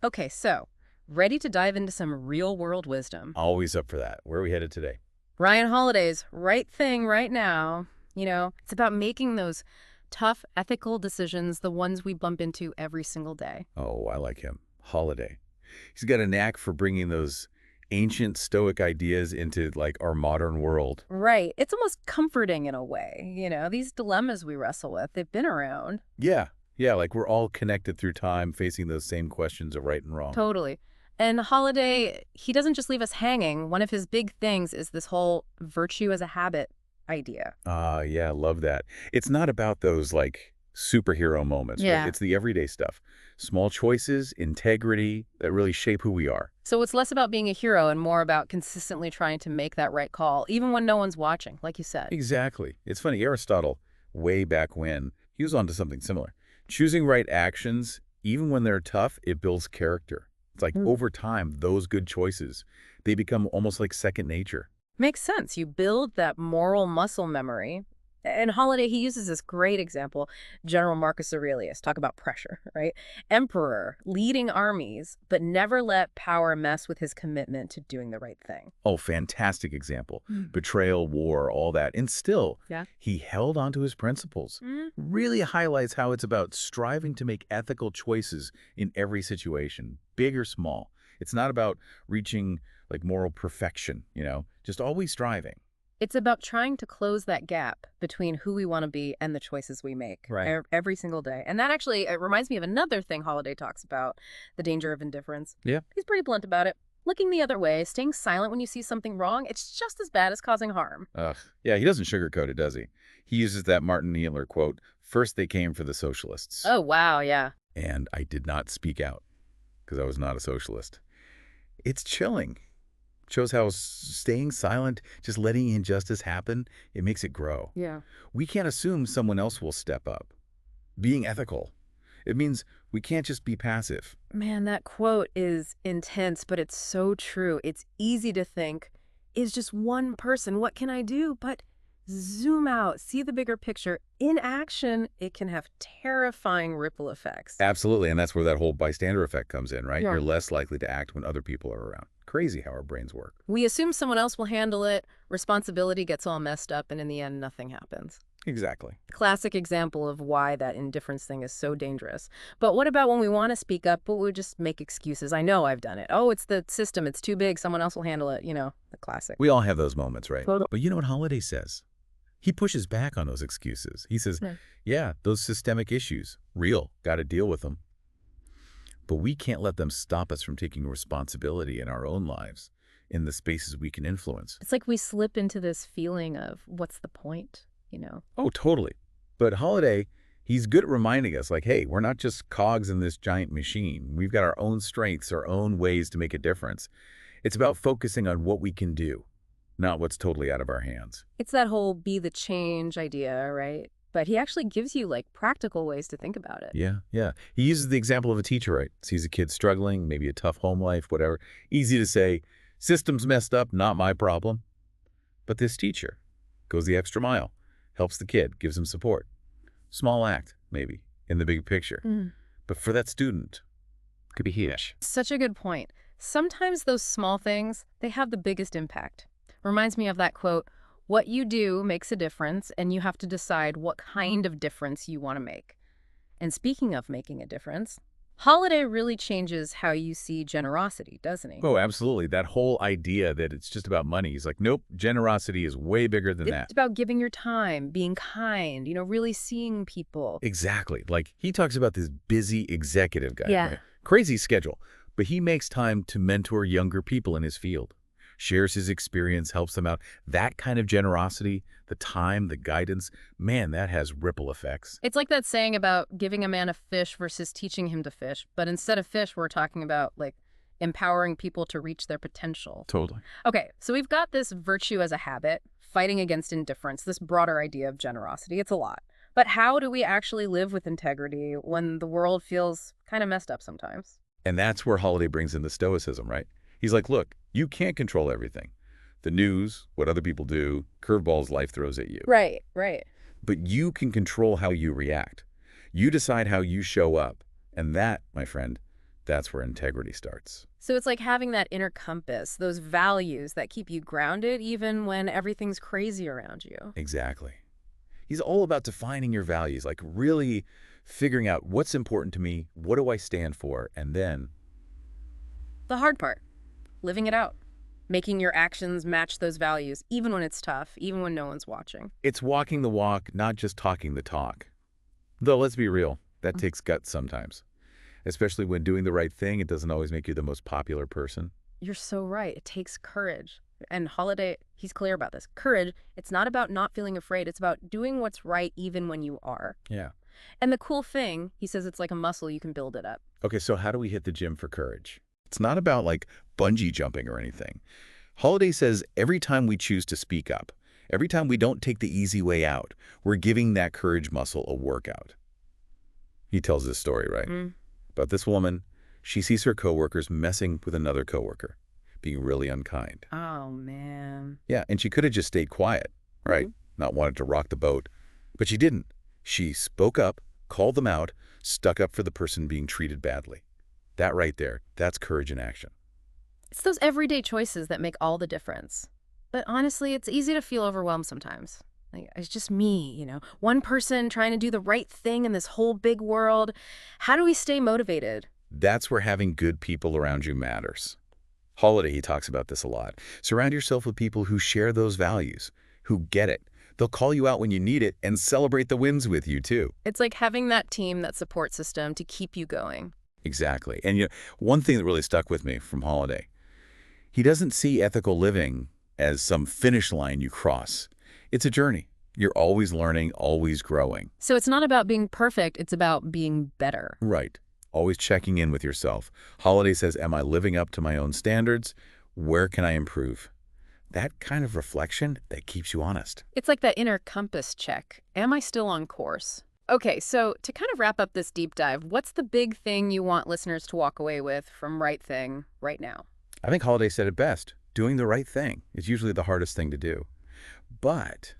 Okay, so ready to dive into some real-world wisdom. Always up for that. Where are we headed today? Ryan Holiday's right thing right now. It's about making those tough ethical decisions, the ones we bump into every single day. Oh, I like him. Holiday. He's got a knack for bringing those ancient Stoic ideas into, like, our modern world. Right. It's almost comforting in a way. These dilemmas we wrestle with, they've been around. Yeah. Yeah, like we're all connected through time, facing those same questions of right and wrong. Totally. And Holiday, he doesn't just leave us hanging. One of his big things is this whole virtue as a habit idea. Ah, yeah, love that. It's not about those, like, superhero moments, right? Yeah. It's the everyday stuff. Small choices, integrity, that really shape who we are. So it's less about being a hero and more about consistently trying to make that right call, even when no one's watching, like you said. Exactly. It's funny, Aristotle, way back when, he was onto something similar. Choosing right actions, even when they're tough, it builds character. It's like Mm. over time, those good choices, they become almost like second nature. Makes sense. You build that moral muscle memory. And Holiday, he uses this great example, General Marcus Aurelius, talk about pressure, right? Emperor, leading armies, but never let power mess with his commitment to doing the right thing. Oh, fantastic example. Mm. Betrayal, war, all that. And still, Yeah. he held on to his principles. Really highlights how it's about striving to make ethical choices in every situation, big or small. It's not about reaching like moral perfection, just always striving. It's about trying to close that gap between who we want to be and the choices we make Right. every single day. And that actually it reminds me of another thing Holiday talks about, the danger of indifference. Yeah. He's pretty blunt about it. Looking the other way, staying silent when you see something wrong, it's just as bad as causing harm. Ugh. Yeah, he doesn't sugarcoat it, does he? He uses that Martin Niemöller quote, "First they came for the socialists, Oh, wow, yeah. and I did not speak out because I was not a socialist." It's chilling. Shows how staying silent, just letting injustice happen, it makes it grow. Yeah. We can't assume someone else will step up. Being ethical, it means we can't just be passive. Man, that quote is intense, but it's so true. It's easy to think, is just one person, what can I do? But zoom out, see the bigger picture. In action, it can have terrifying ripple effects. Absolutely, and that's where that whole bystander effect comes in, right? Yeah. You're less likely to act when other people are around. Crazy how our brains work. We assume someone else will handle it, responsibility gets all messed up, and in the end, nothing happens. Exactly. Classic example of why that indifference thing is so dangerous. But what about when we want to speak up, but we just make excuses? I know I've done it. Oh, it's the system. It's too big. Someone else will handle it. The classic. We all have those moments, right? Totally. But you know what Holiday says? He pushes back on those excuses. He says, Yeah. yeah, those systemic issues, real, got to deal with them. But we can't let them stop us from taking responsibility in our own lives, in the spaces we can influence. It's like we slip into this feeling of what's the point? Oh, totally. But Holiday, he's good at reminding us, like, hey, we're not just cogs in this giant machine. We've got our own strengths, our own ways to make a difference. It's about focusing on what we can do, not what's totally out of our hands. It's that whole be the change idea, right? But he actually gives you like practical ways to think about it. Yeah, yeah. He uses the example of a teacher, right? Sees a kid struggling, maybe a tough home life, whatever. Easy to say, system's messed up, not my problem. But this teacher goes the extra mile, helps the kid, gives him support. Small act, maybe, in the big picture. Mm. But for that student, it could be huge. Such a good point. Sometimes those small things, they have the biggest impact. Reminds me of that quote, what you do makes a difference, and you have to decide what kind of difference you want to make. And speaking of making a difference, Holiday really changes how you see generosity, doesn't he? Oh, absolutely. That whole idea that it's just about money. He's like, nope, generosity is way bigger than that. It's about giving your time, being kind, really seeing people. Exactly. Like, he talks about this busy executive guy. Yeah. Right? Crazy schedule. But he makes time to mentor younger people in his field. Shares his experience, helps them out. That kind of generosity, the time, the guidance, man, that has ripple effects. It's like that saying about giving a man a fish versus teaching him to fish. But instead of fish, we're talking about like empowering people to reach their potential. Totally. Okay, so we've got this virtue as a habit, fighting against indifference, this broader idea of generosity. It's a lot. But how do we actually live with integrity when the world feels kind of messed up sometimes? And that's where Holiday brings in the Stoicism, right? He's like, look, you can't control everything. The news, what other people do, curveballs life throws at you. Right, right. But you can control how you react. You decide how you show up. And that, my friend, That's where integrity starts. So it's like having that inner compass, those values that keep you grounded even when everything's crazy around you. Exactly. He's all about defining your values, like really figuring out what's important to me, what do I stand for, and then The hard part, living it out, making your actions match those values, even when it's tough, even when no one's watching. it's walking the walk, not just talking the talk. Though, let's be real, that takes guts sometimes. Especially when doing the right thing, it doesn't always make you the most popular person. You're so right. It takes courage. And Holiday, he's clear about this. Courage, it's not about not feeling afraid. It's about doing what's right even when you are. Yeah. And the cool thing, he says it's like a muscle, you can build it up. Okay, so how do we hit the gym for courage? It's not about like bungee jumping or anything. Holiday says every time we choose to speak up, every time we don't take the easy way out, we're giving that courage muscle a workout. He tells this story, right? Mm. About this woman, she sees her coworkers messing with another coworker, being really unkind. Oh, man. Yeah, and she could have just stayed quiet, right? Not wanted to rock the boat. But she didn't. She spoke up, called them out, stuck up for the person being treated badly. That right there, that's courage in action. It's those everyday choices that make all the difference. But honestly, it's easy to feel overwhelmed sometimes. Like, it's just me, one person trying to do the right thing in this whole big world. How do we stay motivated? That's where having good people around you matters. Holiday, he talks about this a lot. Surround yourself with people who share those values, who get it. They'll call you out when you need it and celebrate the wins with you, too. It's like having that team, that support system to keep you going. Exactly. And one thing that really stuck with me from Holiday, he doesn't see ethical living as some finish line you cross. It's a journey. You're always learning, always growing. So it's not about being perfect, it's about being better. Right. Always checking in with yourself. Holiday says, am I living up to my own standards? Where can I improve? That kind of reflection, that keeps you honest. It's like that inner compass check. Am I still on course? Okay, so to kind of wrap up this deep dive, what's the big thing you want listeners to walk away with from Right Thing right now? I think Holiday said it best. Doing the right thing is usually the hardest thing to do. But